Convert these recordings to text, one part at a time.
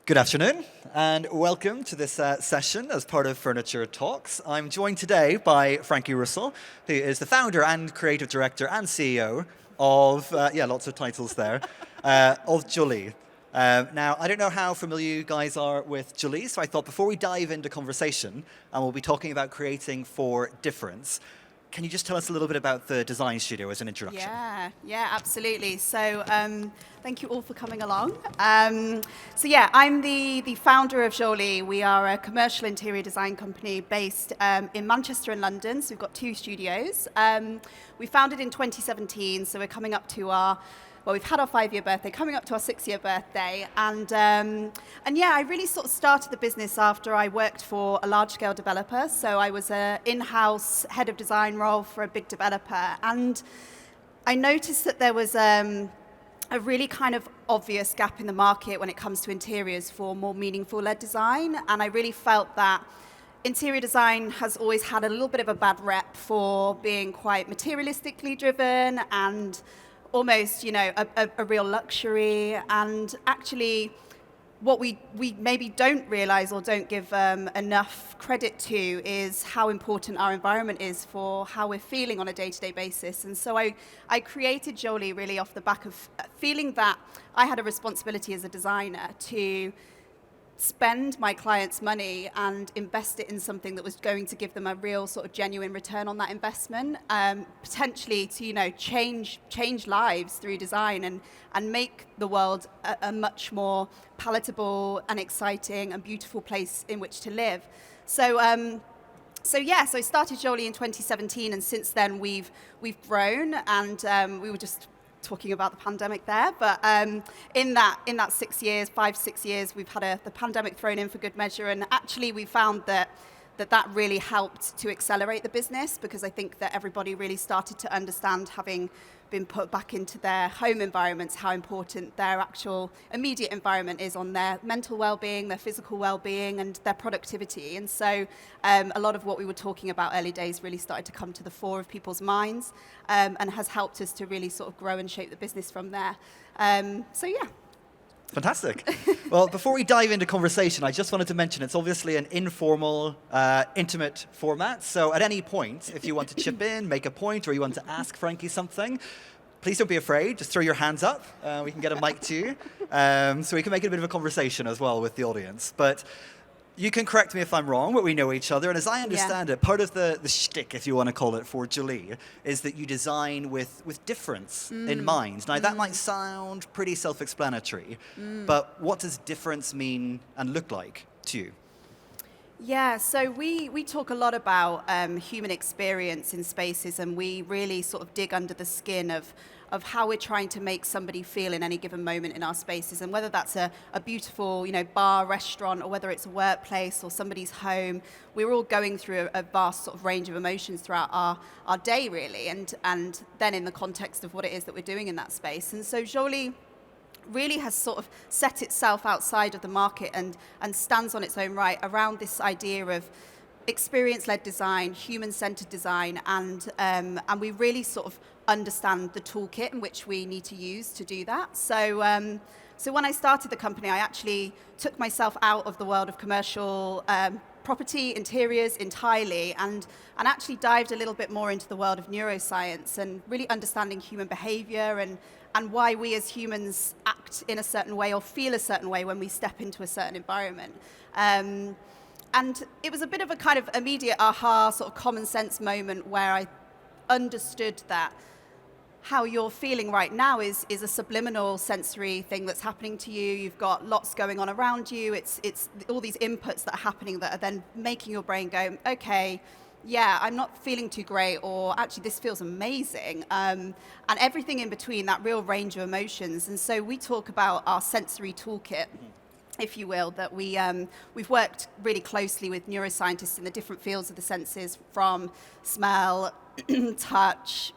Good afternoon, and welcome to this session as part of Furniture Talks. I'm joined today by Frankie Russell, who is the founder and creative director and CEO of, lots of titles there, of Jolie. Now, I don't know how familiar you guys are with Jolie, so I thought before we dive into conversation, and we'll be talking about creating for difference, can you just tell us a little bit about the design studio as an introduction? Yeah, absolutely. So thank you all for coming along. I'm the founder of Jolie. We are a commercial interior design company based in Manchester and London. So we've got two studios. We founded in 2017, so we're coming up to we've had our 5-year birthday, coming up to our 6-year birthday. And I really sort of started the business after I worked for a large-scale developer. So I was an in-house head of design role for a big developer. And I noticed that there was a really kind of obvious gap in the market when it comes to interiors for more meaningful led design. And I really felt that interior design has always had a little bit of a bad rep for being quite materialistically driven and almost, a real luxury. And actually, what we maybe don't realize or don't give enough credit to is how important our environment is for how we're feeling on a day-to-day basis. And so I created Jolie really off the back of feeling that I had a responsibility as a designer to spend my clients' money and invest it in something that was going to give them a real sort of genuine return on that investment, potentially to change lives through design and make the world a much more palatable and exciting and beautiful place in which to live. So I started Jolie in 2017, and since then we've grown, and we were just talking about the pandemic there, but in that 5-6 years, we've had the pandemic thrown in for good measure, and actually we found that really helped to accelerate the business, because I think that everybody really started to understand, having been put back into their home environments, how important their actual immediate environment is on their mental well-being, their physical well-being, and their productivity. And so a lot of what we were talking about early days really started to come to the fore of people's minds, and has helped us to really sort of grow and shape the business from there. Fantastic. Well, before we dive into conversation, I just wanted to mention it's obviously an informal, intimate format. So at any point, if you want to chip in, make a point, or you want to ask Frankie something, please don't be afraid. Just throw your hands up. We can get a mic to you. So we can make it a bit of a conversation as well with the audience. But you can correct me if I'm wrong, but we know each other. And as I understand it, part of the shtick, if you want to call it, for Jolie is that you design with difference in mind. Now, that might sound pretty self-explanatory, but what does difference mean and look like to you? Yeah, so we talk a lot about human experience in spaces, and we really sort of dig under the skin of how we're trying to make somebody feel in any given moment in our spaces. And whether that's a beautiful, bar, restaurant, or whether it's a workplace or somebody's home, we're all going through a vast sort of range of emotions throughout our day, really, and then in the context of what it is that we're doing in that space. And so Jolie really has sort of set itself outside of the market and stands on its own right around this idea of experience-led design, human-centered design, and we really sort of understand the toolkit in which we need to use to do that. So when I started the company, I actually took myself out of the world of commercial property interiors entirely, and actually dived a little bit more into the world of neuroscience and really understanding human behavior and why we as humans act in a certain way or feel a certain way when we step into a certain environment. And it was a bit of a kind of immediate aha, sort of common sense moment where I understood that how you're feeling right now is a subliminal sensory thing that's happening to you. You've got lots going on around you. It's all these inputs that are happening that are then making your brain go, okay, yeah, I'm not feeling too great, or actually this feels amazing, and everything in between, that real range of emotions. And so we talk about our sensory toolkit, if you will, that we've worked really closely with neuroscientists in the different fields of the senses, from smell, touch,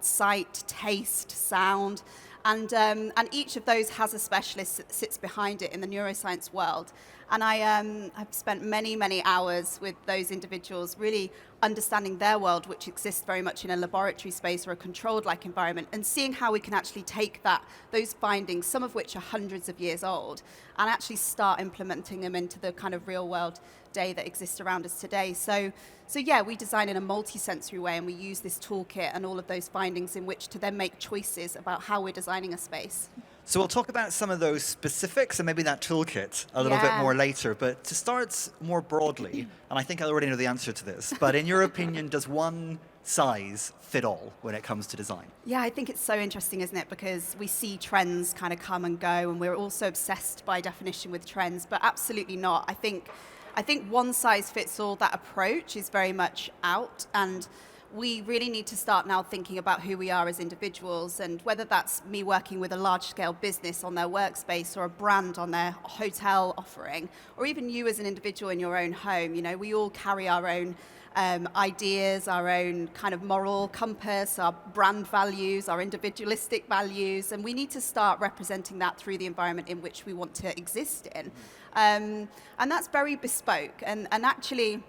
sight, taste, sound, and each of those has a specialist that sits behind it in the neuroscience world. And I've spent many, many hours with those individuals, really understanding their world, which exists very much in a laboratory space or a controlled-like environment, and seeing how we can actually take those findings, some of which are hundreds of years old, and actually start implementing them into the kind of real-world day that exists around us today. So yeah, we design in a multi-sensory way, and we use this toolkit and all of those findings in which to then make choices about how we're designing a space. So we'll talk about some of those specifics and maybe that toolkit a little bit more later. But to start more broadly, and I think I already know the answer to this, but in your opinion, does one size fit all when it comes to design? Yeah, I think it's so interesting, isn't it? Because we see trends kind of come and go, and we're also obsessed by definition with trends, but absolutely not. I think one size fits all, that approach is very much out, and we really need to start now thinking about who we are as individuals, and whether that's me working with a large-scale business on their workspace or a brand on their hotel offering, or even you as an individual in your own home. You know, we all carry our own ideas, our own kind of moral compass, our brand values, our individualistic values, and we need to start representing that through the environment in which we want to exist in. And that's very bespoke, and actually,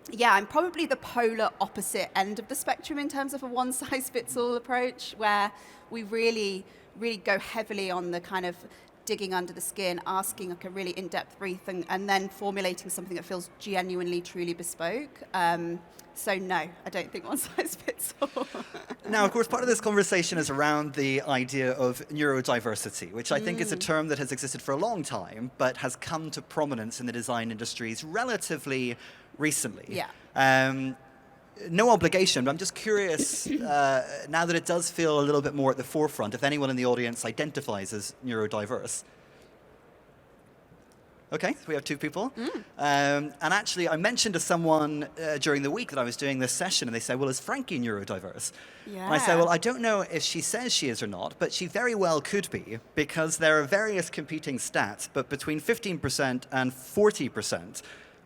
yeah, I'm probably the polar opposite end of the spectrum in terms of a one-size-fits-all approach, where we really, really go heavily on the kind of digging under the skin, asking like a really in-depth brief, and then formulating something that feels genuinely, truly bespoke. So no, I don't think one size fits all. Now, of course, part of this conversation is around the idea of neurodiversity, which I think is a term that has existed for a long time, but has come to prominence in the design industries relatively recently. Yeah. No obligation, but I'm just curious, now that it does feel a little bit more at the forefront, if anyone in the audience identifies as neurodiverse. Okay, so we have two people. And actually, I mentioned to someone during the week that I was doing this session, and they said, well, is Frankie neurodiverse? Yeah. And I said, well, I don't know if she says she is or not, but she very well could be, because there are various competing stats, but between 15% and 40%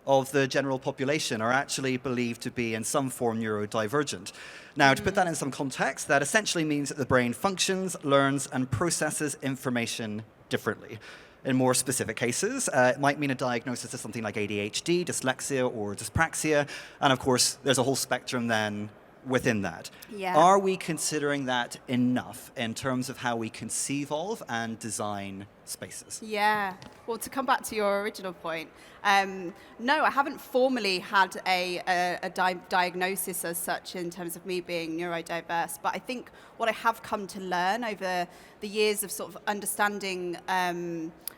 of the general population are actually believed to be in some form neurodivergent. Now, to put that in some context, that essentially means that the brain functions, learns, and processes information differently. In more specific cases, it might mean a diagnosis of something like ADHD, dyslexia, or dyspraxia, and of course, there's a whole spectrum then within that. Yeah. Are we considering that enough in terms of how we conceive of and design spaces? Yeah. Well, to come back to your original point, no, I haven't formally had a diagnosis as such in terms of me being neurodiverse, but I think what I have come to learn over the years of sort of understanding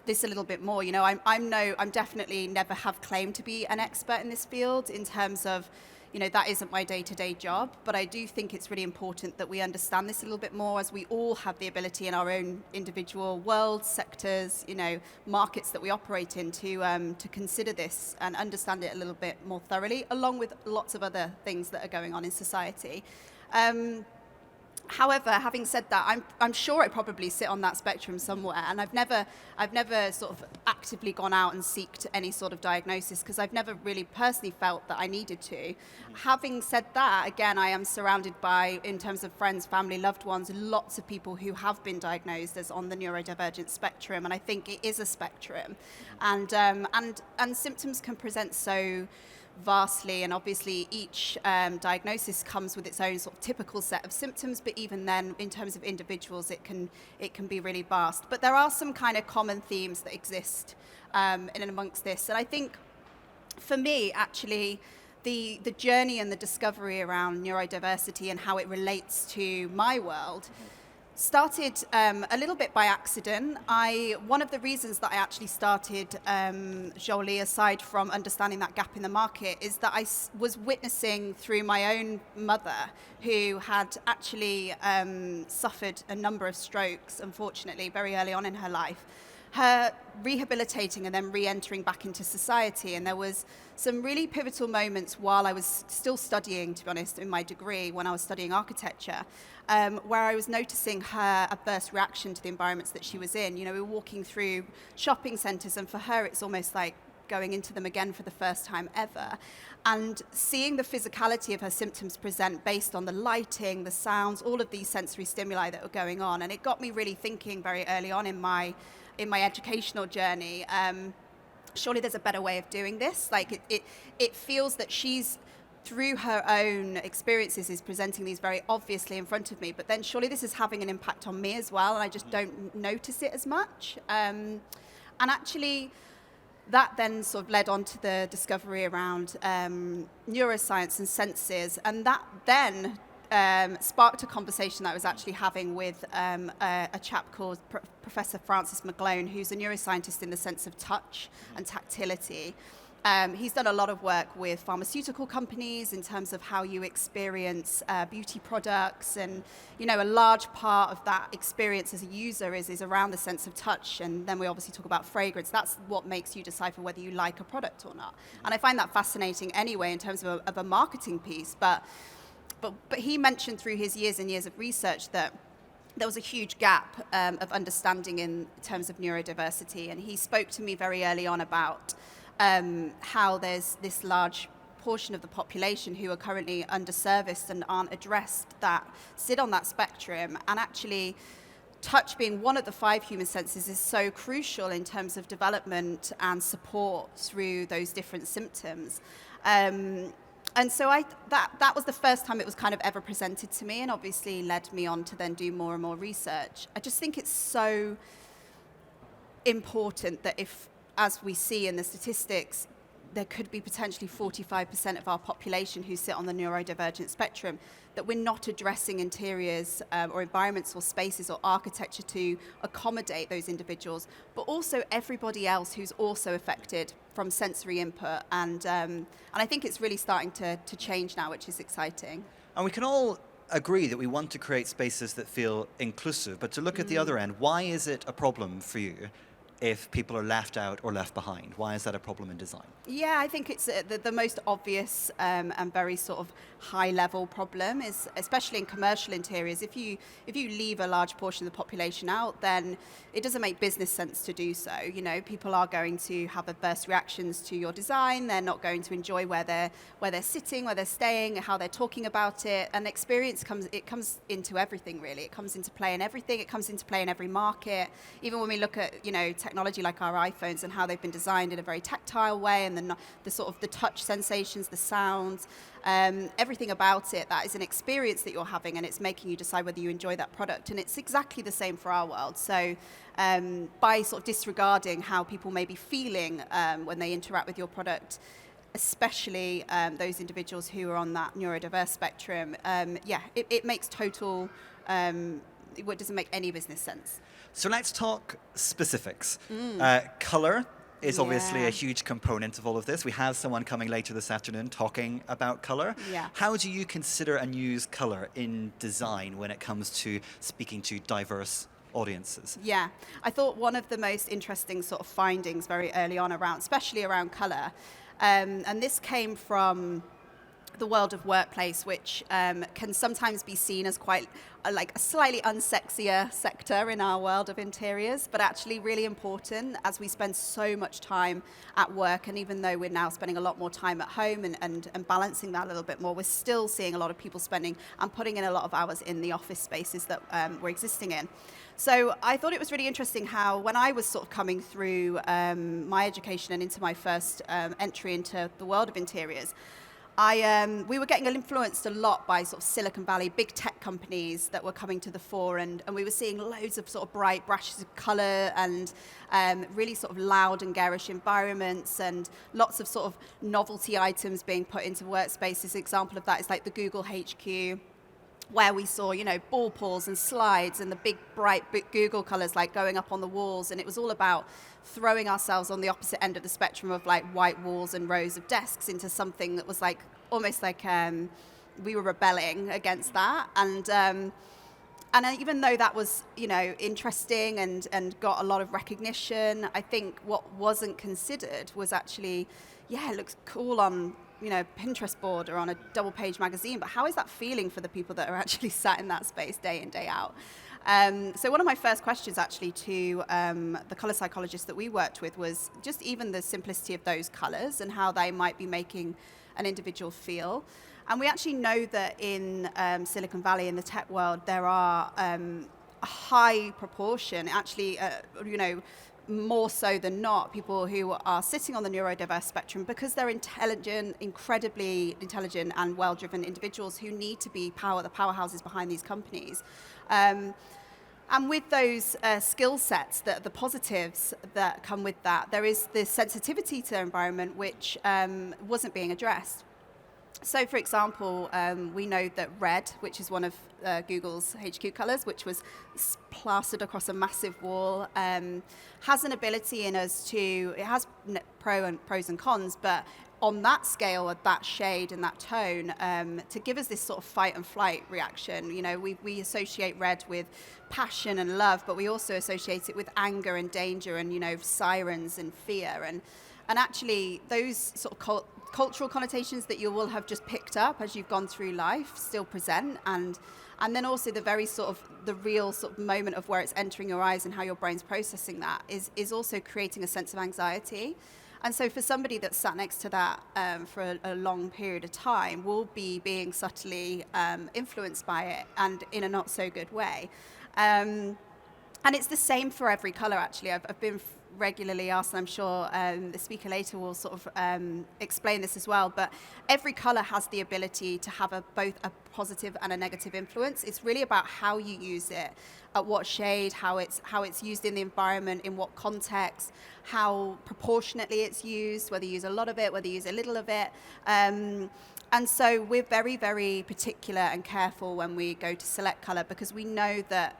this a little bit more, you know, I'm definitely never have claimed to be an expert in this field in terms of, you know, that isn't my day-to-day job, but I do think it's really important that we understand this a little bit more, as we all have the ability in our own individual worlds, sectors, you know, markets that we operate in to consider this and understand it a little bit more thoroughly, along with lots of other things that are going on in society. However, having said that, I'm sure I probably sit on that spectrum somewhere, and I've never sort of actively gone out and sought any sort of diagnosis, because I've never really personally felt that I needed to. Having said that, again, I am surrounded by, in terms of friends, family, loved ones, lots of people who have been diagnosed as on the neurodivergent spectrum, and I think it is a spectrum, and symptoms can present so vastly, and obviously each diagnosis comes with its own sort of typical set of symptoms, but even then, in terms of individuals, it can be really vast. But there are some kind of common themes that exist in and amongst this, and I think for me, actually, the journey and the discovery around neurodiversity and how it relates to my world started a little bit by accident. One of the reasons that I actually started Jolie, aside from understanding that gap in the market, is that I was witnessing through my own mother, who had actually suffered a number of strokes, unfortunately, very early on in her life, her rehabilitating and then re-entering back into society. And there was some really pivotal moments while I was still studying, to be honest, in my degree, when I was studying architecture, where I was noticing her adverse reaction to the environments that she was in. You know, we were walking through shopping centres, and for her it's almost like going into them again for the first time ever. And seeing the physicality of her symptoms present based on the lighting, the sounds, all of these sensory stimuli that were going on. And it got me really thinking very early on in my educational journey surely there's a better way of doing this. Like it feels that she's, through her own experiences, is presenting these very obviously in front of me, but then surely this is having an impact on me as well, and I just don't notice it as much. And actually, that then sort of led on to the discovery around neuroscience and senses, and that then sparked a conversation that I was actually having with a chap called Professor Francis McGlone, who's a neuroscientist in the sense of touch and tactility. He's done a lot of work with pharmaceutical companies in terms of how you experience beauty products, and a large part of that experience as a user is around the sense of touch, and then we obviously talk about fragrance. That's what makes you decipher whether you like a product or not, and I find that fascinating anyway in terms of a marketing piece, but he mentioned through his years and years of research that there was a huge gap of understanding in terms of neurodiversity, and he spoke to me very early on about how there's this large portion of the population who are currently underserviced and aren't addressed, that sit on that spectrum, and actually touch being one of the 5 human senses is so crucial in terms of development and support through those different symptoms. And so that was the first time it was kind of ever presented to me, and obviously led me on to then do more and more research. I just think it's so important that if, as we see in the statistics, there could be potentially 45% of our population who sit on the neurodivergent spectrum, that we're not addressing interiors or environments or spaces or architecture to accommodate those individuals, but also everybody else who's also affected from sensory input. And I think it's really starting to change now, which is exciting. And we can all agree that we want to create spaces that feel inclusive, but to look at the other end, why is it a problem for you if people are left out or left behind? Why is that a problem in design? Yeah, I think it's the most obvious and very sort of high-level problem is, especially in commercial interiors, if you leave a large portion of the population out, then it doesn't make business sense to do so. People are going to have adverse reactions to your design. They're not going to enjoy where they're sitting, where they're staying, how they're talking about it. And experience comes into everything, really. It comes into play in everything. It comes into play in every market. Even when we look at technology like our iPhones and how they've been designed in a very tactile way, and the sort of the touch sensations, the sounds, everything about it, that is an experience that you're having, and it's making you decide whether you enjoy that product. And it's exactly the same for our world. So by sort of disregarding how people may be feeling when they interact with your product, especially those individuals who are on that neurodiverse spectrum, it makes total, it doesn't make any business sense. So let's talk specifics. Color is obviously a huge component of all of this. We have someone coming later this afternoon talking about color. Yeah. How do you consider and use color in design when it comes to speaking to diverse audiences? Yeah, I thought one of the most interesting sort of findings very early on especially around color, and this came from the world of workplace, which can sometimes be seen as quite like a slightly unsexier sector in our world of interiors, but actually really important as we spend so much time at work. And even though we're now spending a lot more time at home and balancing that a little bit more, we're still seeing a lot of people spending and putting in a lot of hours in the office spaces that we're existing in. So I thought it was really interesting how, when I was sort of coming through my education and into my first entry into the world of interiors, we were getting influenced a lot by sort of Silicon Valley, big tech companies that were coming to the fore, and we were seeing loads of sort of bright brushes of color and really sort of loud and garish environments, and lots of sort of novelty items being put into workspaces. An example of that is like the Google HQ, where we saw, ball pools and slides and the big bright Google colors like going up on the walls, and it was all about throwing ourselves on the opposite end of the spectrum of like white walls and rows of desks into something that was like almost like we were rebelling against that. And even though that was interesting and got a lot of recognition, I think what wasn't considered was actually, it looks cool on Pinterest board or on a double page magazine, but how is that feeling for the people that are actually sat in that space day in, day out? So one of my first questions actually to the color psychologist that we worked with was just even the simplicity of those colors and how they might be making an individual feel. And we actually know that in Silicon Valley, in the tech world, there are a high proportion, actually, more so than not, people who are sitting on the neurodiverse spectrum, because they're intelligent, incredibly intelligent and well-driven individuals who need to be the powerhouses behind these companies. And with those skill sets, the positives that come with that, there is this sensitivity to their environment which wasn't being addressed. So, for example, we know that red, which is one of Google's HQ colors, which was plastered across a massive wall, has an ability in us to, it has pros and cons, but on that scale, at that shade and that tone, to give us this sort of fight and flight reaction. You know, we associate red with passion and love, but we also associate it with anger and danger and, you know, sirens and fear. And actually, those sort of cultural connotations that you will have just picked up as you've gone through life still present, and then also the very sort of the real sort of moment of where it's entering your eyes and how your brain's processing that is also creating a sense of anxiety. And so for somebody that's sat next to that for a long period of time will be being subtly influenced by it, and in a not so good way. And it's the same for every color, actually. I've been regularly asked, and I'm sure the speaker later will sort of explain this as well, but every color has the ability to have both a positive and a negative influence. It's really about how you use it, at what shade, how it's used in the environment, in what context, how proportionately it's used, whether you use a lot of it, whether you use a little of it. And so we're very, very particular and careful when we go to select color, because we know that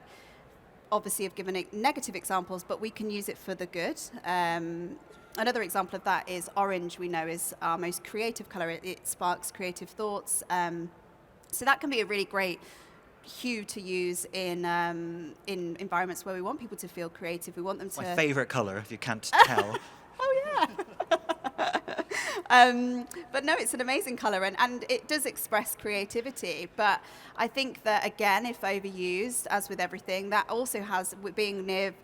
obviously I've given negative examples, but we can use it for the good. Another example of that is orange. We know is our most creative color. It sparks creative thoughts. So that can be a really great hue to use in environments where we want people to feel creative. We want them to... My favorite color, if you can't tell. Oh, yeah. But no, it's an amazing color, and it does express creativity. But I think that, again, if overused, as with everything, that also has, being near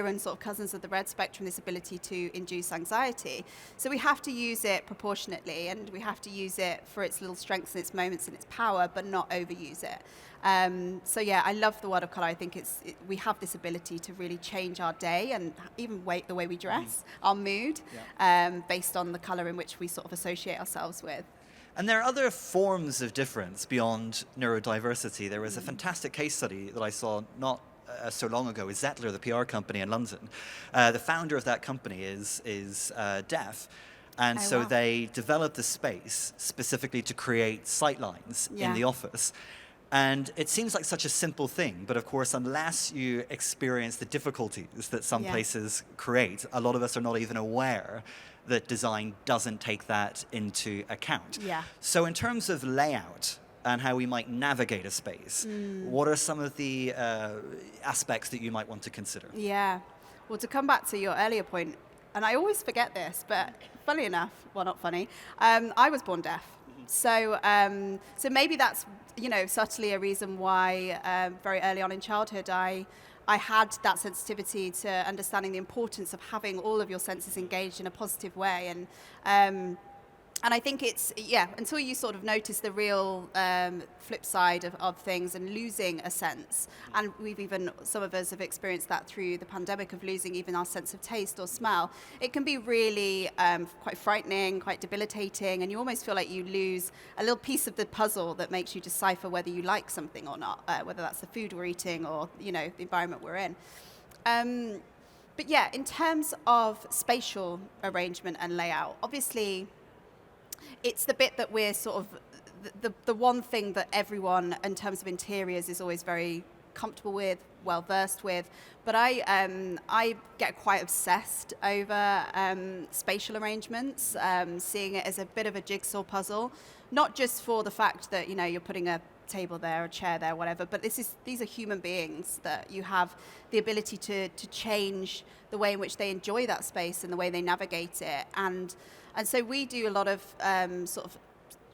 and sort of cousins of the red spectrum, this ability to induce anxiety. So we have to use it proportionately, and we have to use it for its little strengths and its moments and its power, but not overuse it. So yeah, I love the world of color. I think we have this ability to really change our day and even the way we dress, our mood, based on the color in which we sort of associate ourselves with. And there are other forms of difference beyond neurodiversity. There was a fantastic case study that I saw not so long ago with Zettler, the PR company in London. The founder of that company is deaf. And so they developed the space specifically to create sightlines in the office. And it seems like such a simple thing, but of course, unless you experience the difficulties that some places create, a lot of us are not even aware that design doesn't take that into account. Yeah. So in terms of layout and how we might navigate a space, what are some of the aspects that you might want to consider? Yeah. Well, to come back to your earlier point, and I always forget this, but funny enough, well, not funny, I was born deaf. So maybe that's, subtly a reason why very early on in childhood I had that sensitivity to understanding the importance of having all of your senses engaged in a positive way. And I think it's, until you sort of notice the real flip side of things and losing a sense, and some of us have experienced that through the pandemic, of losing even our sense of taste or smell, it can be really quite frightening, quite debilitating, and you almost feel like you lose a little piece of the puzzle that makes you decipher whether you like something or not, whether that's the food we're eating or, the environment we're in. But yeah, in terms of spatial arrangement and layout, obviously, it's the bit that we're sort of the one thing that everyone in terms of interiors is always very comfortable with, well versed with. But I get quite obsessed over spatial arrangements, seeing it as a bit of a jigsaw puzzle, not just for the fact that you're putting a table there, a chair there, whatever, but these are human beings that you have the ability to change the way in which they enjoy that space and the way they navigate it. And so we do a lot of sort of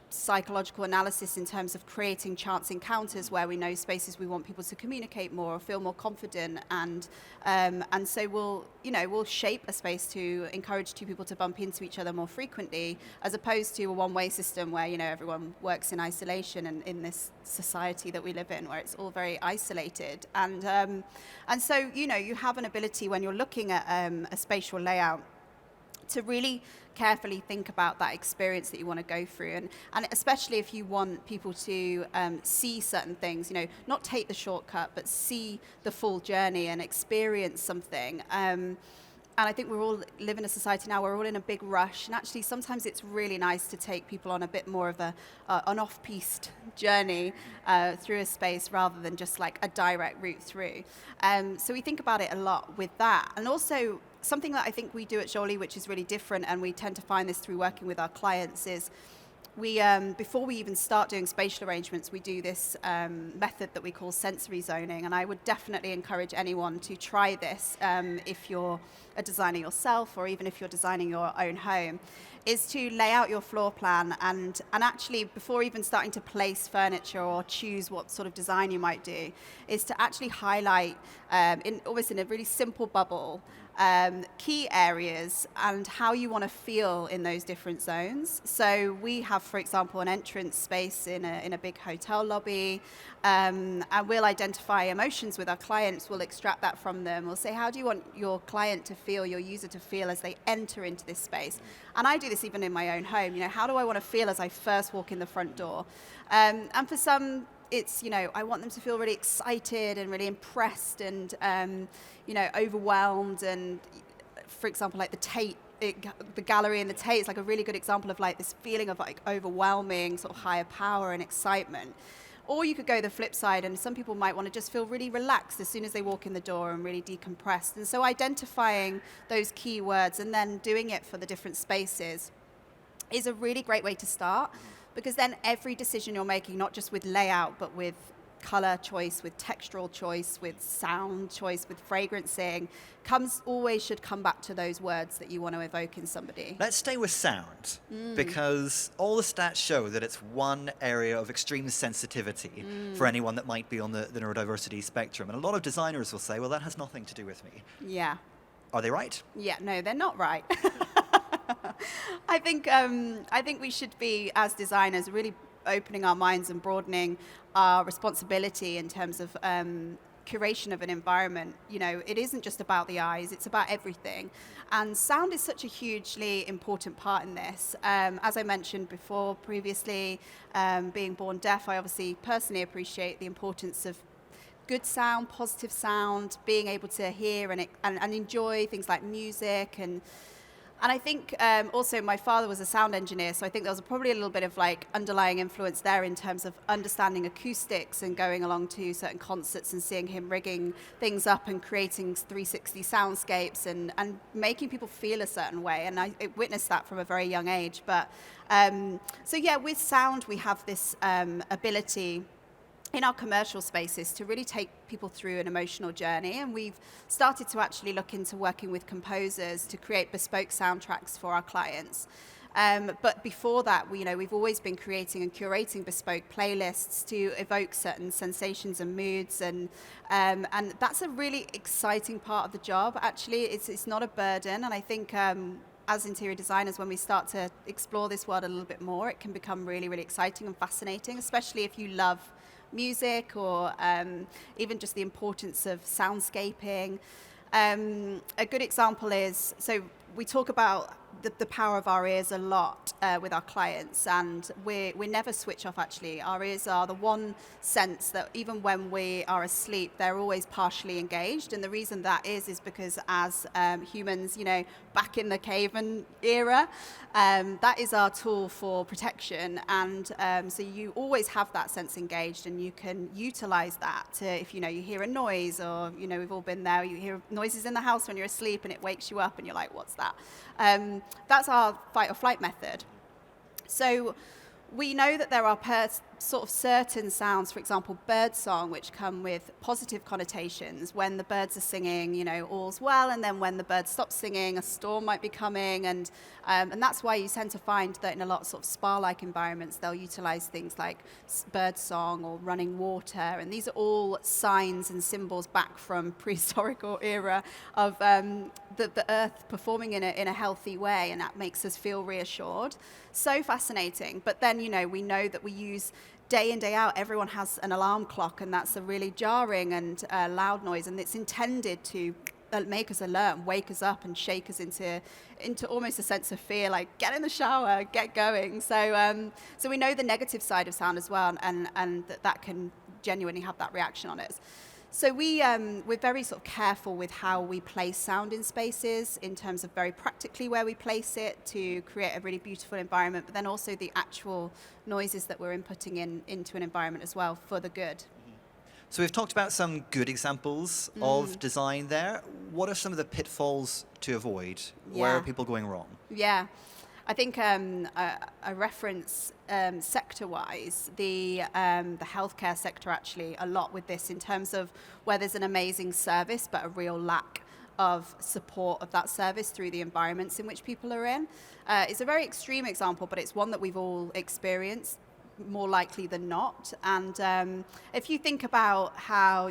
psychological analysis in terms of creating chance encounters where we know spaces we want people to communicate more or feel more confident, and so we'll shape a space to encourage two people to bump into each other more frequently, as opposed to a one-way system where everyone works in isolation, and in this society that we live in where it's all very isolated, and so you have an ability when you're looking at a spatial layout to really carefully think about that experience that you want to go through, and especially if you want people to see certain things, not take the shortcut, but see the full journey and experience something. And I think we all live in a society now where we're all in a big rush, and actually sometimes it's really nice to take people on a bit more of an off-piste journey through a space rather than just like a direct route through. So we think about it a lot with that. And also something that I think we do at Jolie, which is really different, and we tend to find this through working with our clients, is we, before we even start doing spatial arrangements, we do this method that we call sensory zoning. And I would definitely encourage anyone to try this if you're a designer yourself, or even if you're designing your own home, is to lay out your floor plan and actually, before even starting to place furniture or choose what sort of design you might do, is to actually highlight, almost in a really simple bubble, key areas and how you want to feel in those different zones. So we have, for example, an entrance space in a big hotel lobby, and we'll identify emotions with our clients. We'll extract that from them. We'll say, how do you want your client to feel, your user to feel as they enter into this space? And I do this even in my own home. How do I want to feel as I first walk in the front door? And for some, it's, I want them to feel really excited and really impressed and, overwhelmed. And for example, like the Tate, the gallery in the Tate is like a really good example of like this feeling of like overwhelming sort of higher power and excitement. Or you could go the flip side, and some people might want to just feel really relaxed as soon as they walk in the door and really decompressed. And so identifying those key words and then doing it for the different spaces is a really great way to start, because then every decision you're making, not just with layout, but with color choice, with textural choice, with sound choice, with fragrancing, always should come back to those words that you want to evoke in somebody. Let's stay with sound, because all the stats show that it's one area of extreme sensitivity for anyone that might be on the neurodiversity spectrum. And a lot of designers will say, well, that has nothing to do with me. Yeah. Are they right? Yeah, no, they're not right. I think we should be, as designers, really opening our minds and broadening our responsibility in terms of curation of an environment. It isn't just about the eyes, it's about everything. And sound is such a hugely important part in this. As I mentioned before, previously, being born deaf, I obviously personally appreciate the importance of good sound, positive sound, being able to hear and enjoy things like music. And I think also my father was a sound engineer, so I think there was probably a little bit of like underlying influence there in terms of understanding acoustics and going along to certain concerts and seeing him rigging things up and creating 360 soundscapes and making people feel a certain way. And I witnessed that from a very young age. But so yeah, with sound we have this ability in our commercial spaces to really take people through an emotional journey, and we've started to actually look into working with composers to create bespoke soundtracks for our clients. But before that, we've always been creating and curating bespoke playlists to evoke certain sensations and moods, and that's a really exciting part of the job. Actually, it's not a burden, and I think as interior designers, when we start to explore this world a little bit more, it can become really, really exciting and fascinating, especially if you love music or even just the importance of soundscaping. A good example is, so we talk about the power of our ears a lot with our clients, and we never switch off. Actually, our ears are the one sense that even when we are asleep, they're always partially engaged. And the reason that is because as humans, back in the caveman era, that is our tool for protection. And so you always have that sense engaged, and you can utilize that to, if you hear a noise, or we've all been there, you hear noises in the house when you're asleep and it wakes you up and you're like, what's that? That's our fight or flight method. So we know that there are sort of certain sounds, for example, bird song, which come with positive connotations. When the birds are singing, all's well, and then when the bird stops singing, a storm might be coming, and that's why you tend to find that in a lot of sort of spa-like environments, they'll utilize things like bird song or running water, and these are all signs and symbols back from prehistoric era of the earth performing in a healthy way, and that makes us feel reassured. So fascinating. But then, we know that we use day in, day out, everyone has an alarm clock, and that's a really jarring and loud noise, and it's intended to make us alert, wake us up, and shake us into almost a sense of fear, like get in the shower, get going. So we know the negative side of sound as well, and that can genuinely have that reaction on us. So we're very sort of careful with how we place sound in spaces, in terms of very practically where we place it to create a really beautiful environment, but then also the actual noises that we're inputting into an environment as well for the good. So we've talked about some good examples of design there. What are some of the pitfalls to avoid? Where are people going wrong? Yeah. I think a reference sector-wise, the healthcare sector actually a lot with this, in terms of where there's an amazing service but a real lack of support of that service through the environments in which people are in. It's a very extreme example, but it's one that we've all experienced more likely than not. And if you think about how,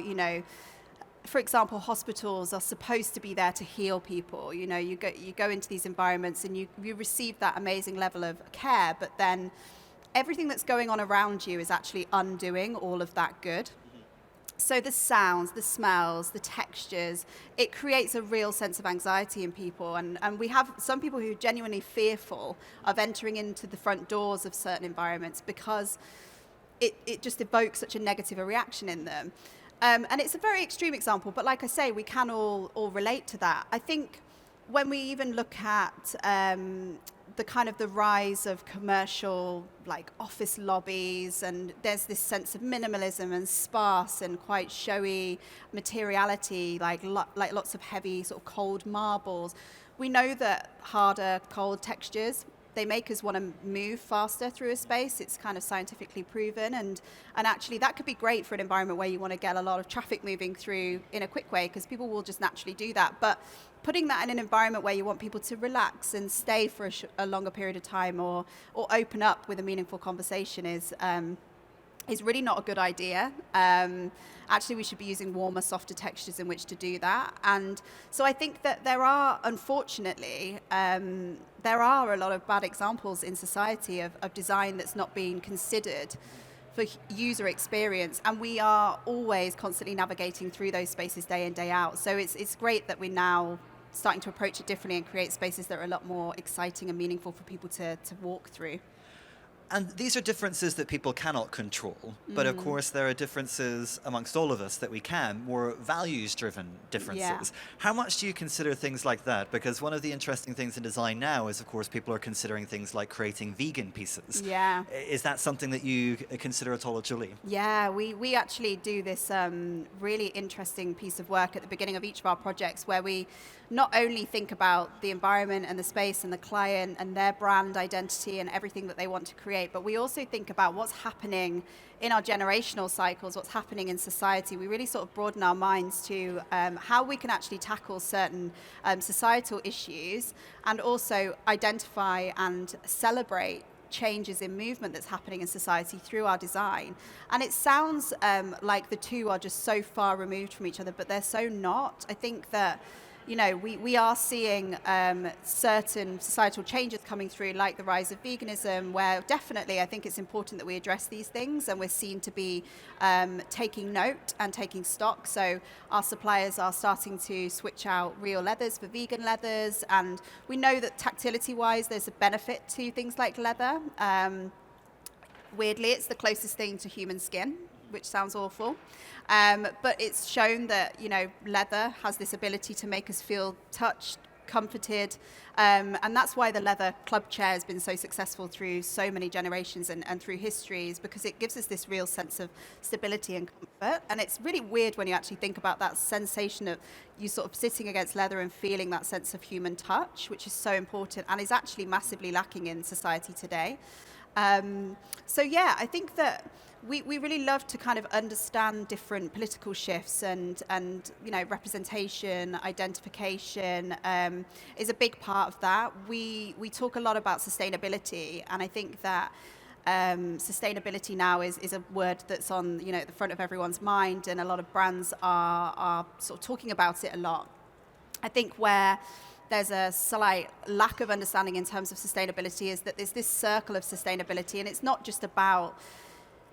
for example, hospitals are supposed to be there to heal people. You go into these environments and you receive that amazing level of care, but then everything that's going on around you is actually undoing all of that good. So the sounds, the smells, the textures, it creates a real sense of anxiety in people. And we have some people who are genuinely fearful of entering into the front doors of certain environments because it just evokes such a negative reaction in them. And it's a very extreme example, but like I say, we can all relate to that. I think when we even look at the kind of the rise of commercial, like office lobbies, and there's this sense of minimalism and sparse and quite showy materiality, like lots of heavy sort of cold marbles. We know that harder, cold textures, they make us want to move faster through a space. It's kind of scientifically proven, and actually that could be great for an environment where you want to get a lot of traffic moving through in a quick way, because people will just naturally do that. But putting that in an environment where you want people to relax and stay for a longer period of time, or open up with a meaningful conversation is really not a good idea. Actually, we should be using warmer, softer textures in which to do that. And so I think that there are, unfortunately, there are a lot of bad examples in society of design that's not being considered for user experience. And we are always constantly navigating through those spaces day in, day out. So it's great that we're now starting to approach it differently and create spaces that are a lot more exciting and meaningful for people to walk through. And these are differences that people cannot control, but of course there are differences amongst all of us that we can, more values-driven differences. Yeah. How much do you consider things like that? Because one of the interesting things in design now is, of course, people are considering things like creating vegan pieces. Yeah. Is that something that you consider at all at Jolie? Yeah, we actually do this really interesting piece of work at the beginning of each of our projects, where we not only think about the environment and the space and the client and their brand identity and everything that they want to create, but we also think about what's happening in our generational cycles, what's happening in society. We really sort of broaden our minds to how we can actually tackle certain societal issues, and also identify and celebrate changes in movement that's happening in society through our design. And it sounds like the two are just so far removed from each other, but they're so not. I think that we are seeing certain societal changes coming through, like the rise of veganism, where definitely I think it's important that we address these things, and we're seen to be taking note and taking stock. So our suppliers are starting to switch out real leathers for vegan leathers, and we know that tactility-wise there's a benefit to things like leather. Weirdly, it's the closest thing to human skin, which sounds awful. But it's shown that, leather has this ability to make us feel touched, comforted. And that's why the leather club chair has been so successful through so many generations and through histories, because it gives us this real sense of stability and comfort. And it's really weird when you actually think about that sensation of you sort of sitting against leather and feeling that sense of human touch, which is so important and is actually massively lacking in society today. So yeah, I think that we really love to kind of understand different political shifts and representation, identification is a big part of that. We talk a lot about sustainability, and I think that sustainability now is a word that's on at the front of everyone's mind, and a lot of brands are sort of talking about it a lot. I think where there's a slight lack of understanding in terms of sustainability is that there's this circle of sustainability, and it's not just about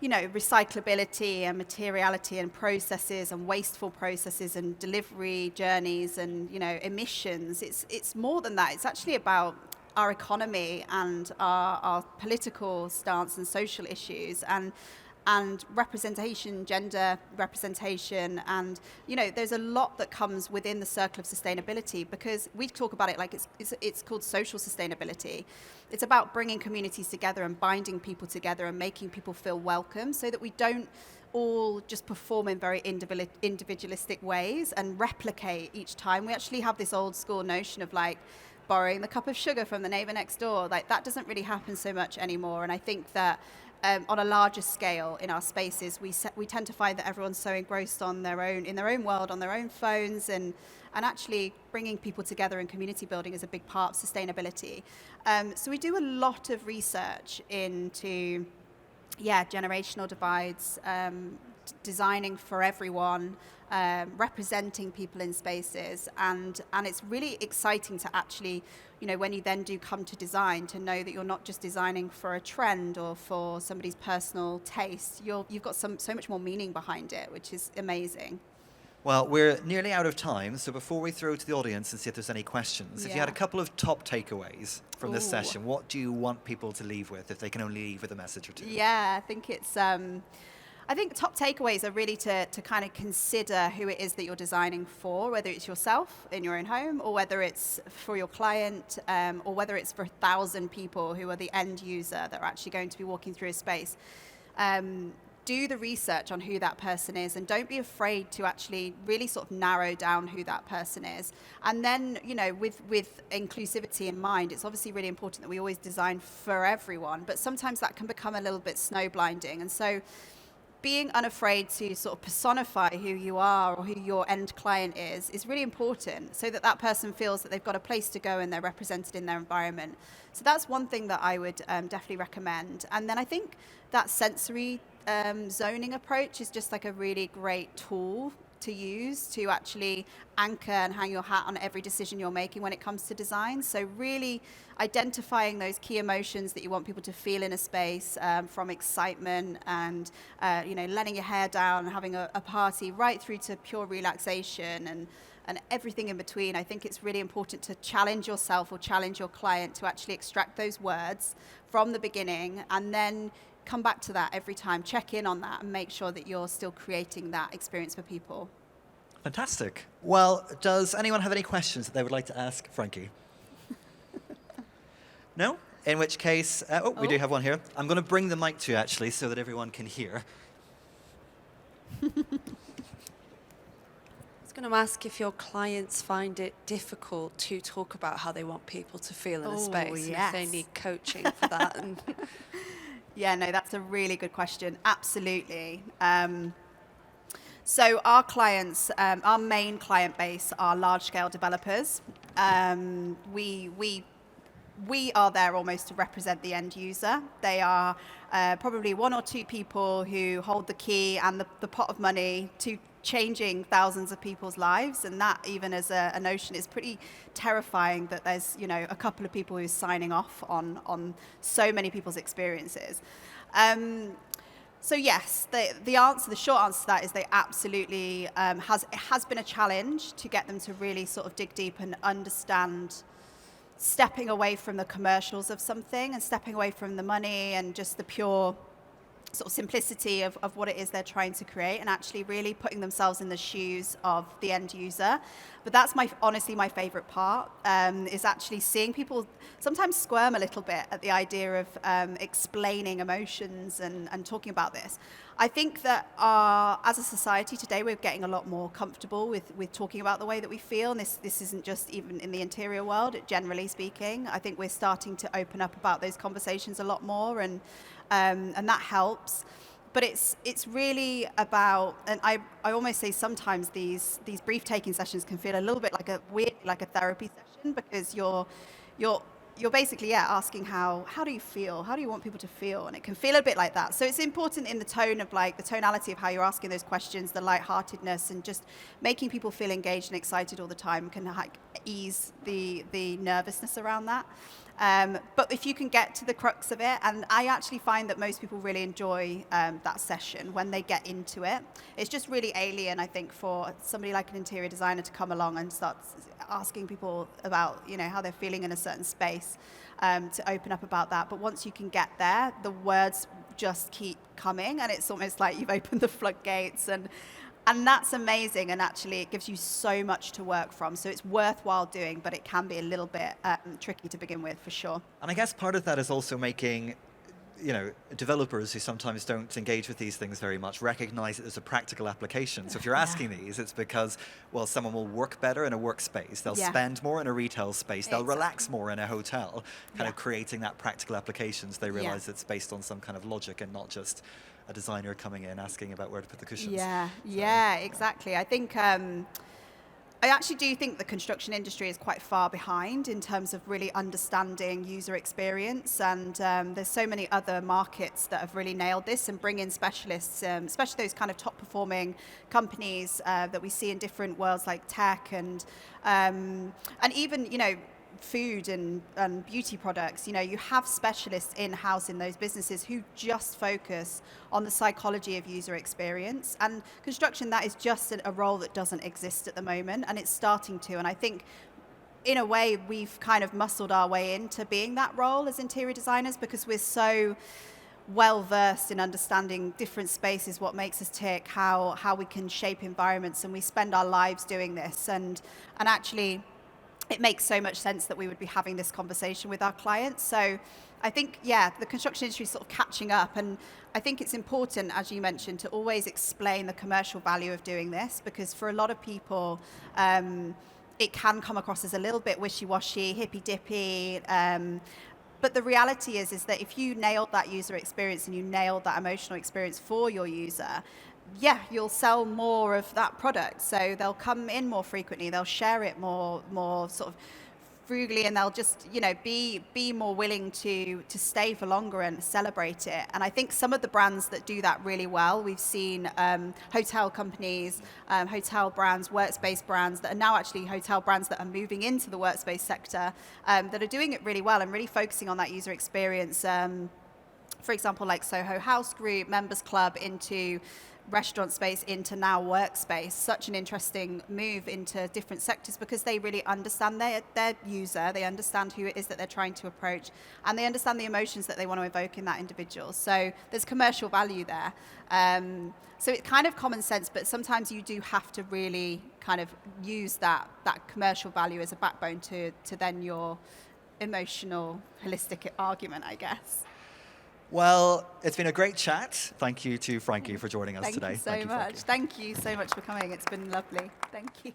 recyclability and materiality and processes and wasteful processes and delivery journeys and emissions. It's more than that. It's actually about our economy and our political stance and social issues and representation, gender representation, and there's a lot that comes within the circle of sustainability, because we talk about it like it's called social sustainability. It's about bringing communities together and binding people together and making people feel welcome, so that we don't all just perform in very individualistic ways and replicate each time. We actually have this old school notion of like borrowing the cup of sugar from the neighbor next door. Like, that doesn't really happen so much anymore. And I think that on a larger scale in our spaces, we tend to find that everyone's so engrossed in their own world, on their own phones, and actually bringing people together and community building is a big part of sustainability. So we do a lot of research into generational divides, designing for everyone, representing people in spaces, and it's really exciting to actually, when you then do come to design, to know that you're not just designing for a trend or for somebody's personal taste. You've got so much more meaning behind it, which is amazing. Well, we're nearly out of time, so before we throw to the audience and see if there's any questions, if you had a couple of top takeaways from this session, what do you want people to leave with, if they can only leave with a message or two? Yeah, I think it's I think top takeaways are really to kind of consider who it is that you're designing for, whether it's yourself in your own home, or whether it's for your client, or whether it's for 1,000 people who are the end user that are actually going to be walking through a space. Do the research on who that person is, and don't be afraid to actually really sort of narrow down who that person is. And then, with inclusivity in mind, it's obviously really important that we always design for everyone, but sometimes that can become a little bit snowblinding. And so being unafraid to sort of personify who you are or who your end client is really important, so that person feels that they've got a place to go and they're represented in their environment. So that's one thing that I would definitely recommend. And then I think that sensory zoning approach is just like a really great tool to use to actually anchor and hang your hat on every decision you're making when it comes to design. So really identifying those key emotions that you want people to feel in a space, from excitement and letting your hair down and having a party, right through to pure relaxation and everything in between. I think it's really important to challenge yourself or challenge your client to actually extract those words from the beginning, and then come back to that every time, check in on that, and make sure that you're still creating that experience for people. Fantastic. Well, does anyone have any questions that they would like to ask Frankie? No? In which case, we do have one here. I'm going to bring the mic to you, actually, so that everyone can hear. I was going to ask if your clients find it difficult to talk about how they want people to feel in a space, and if they need coaching for that. Yeah, no, that's a really good question. Absolutely. So our clients, our main client base are large-scale developers. We are there almost to represent the end user. They are probably one or two people who hold the key and the pot of money to changing thousands of people's lives, and that, even as a notion, is pretty terrifying, that there's a couple of people who's signing off on so many people's experiences. So yes, the short answer to that is they absolutely it has been a challenge to get them to really sort of dig deep and understand stepping away from the commercials of something and stepping away from the money and just the pure sort of simplicity of what it is they're trying to create, and actually really putting themselves in the shoes of the end user. But that's honestly my favorite part, is actually seeing people sometimes squirm a little bit at the idea of explaining emotions and talking about this. I think that as a society today, we're getting a lot more comfortable with talking about the way that we feel. And this isn't just even in the interior world, generally speaking. I think we're starting to open up about those conversations a lot more, and that helps. But it's really about, and I almost say sometimes these brief taking sessions can feel a little bit like a therapy session, because you're basically asking how do you feel? How do you want people to feel? And it can feel a bit like that. So it's important in the tone of the tonality of how you're asking those questions, the lightheartedness, and just making people feel engaged and excited all the time can ease the nervousness around that. But if you can get to the crux of it, and I actually find that most people really enjoy that session when they get into it. It's just really alien, I think, for somebody like an interior designer to come along and start asking people about, how they're feeling in a certain space, to open up about that. But once you can get there, the words just keep coming, and it's almost like you've opened the floodgates, and that's amazing, and actually it gives you so much to work from. So it's worthwhile doing, but it can be a little bit tricky to begin with, for sure. And I guess part of that is also making, developers who sometimes don't engage with these things very much recognize it as a practical application. So if you're asking these, it's because, well, someone will work better in a workspace, they'll spend more in a retail space, they'll relax more in a hotel, kind of creating that practical applications. They realize it's based on some kind of logic and not just a designer coming in asking about where to put the cushions. Exactly. I think I actually do think the construction industry is quite far behind in terms of really understanding user experience, and there's so many other markets that have really nailed this and bring in specialists, especially those kind of top performing companies that we see in different worlds like tech and even food and beauty products. You have specialists in-house in those businesses who just focus on the psychology of user experience. And construction, that is just a role that doesn't exist at the moment, and it's starting to. And I think in a way we've kind of muscled our way into being that role as interior designers, because we're so well versed in understanding different spaces, what makes us tick, how we can shape environments, and we spend our lives doing this. And actually it makes so much sense that we would be having this conversation with our clients. So I think, the construction industry is sort of catching up. And I think it's important, as you mentioned, to always explain the commercial value of doing this, because for a lot of people, it can come across as a little bit wishy-washy, hippy-dippy. But the reality is that if you nailed that user experience and you nailed that emotional experience for your user, you'll sell more of that product. So they'll come in more frequently, they'll share it more sort of frugally, and they'll just, be more willing to stay for longer and celebrate it. And I think some of the brands that do that really well, we've seen hotel companies, hotel brands, workspace brands that are now actually hotel brands that are moving into the workspace sector, that are doing it really well and really focusing on that user experience. For example, like Soho House Group, Members Club into restaurant space, into now workspace. Such an interesting move into different sectors, because they really understand their user, they understand who it is that they're trying to approach, and they understand the emotions that they want to evoke in that individual. So there's commercial value there. So it's kind of common sense, but sometimes you do have to really kind of use that commercial value as a backbone to then your emotional, holistic argument, I guess. Well, it's been a great chat. Thank you to Frankie for joining us today. Thank you so much. Thank you so much for coming. It's been lovely. Thank you.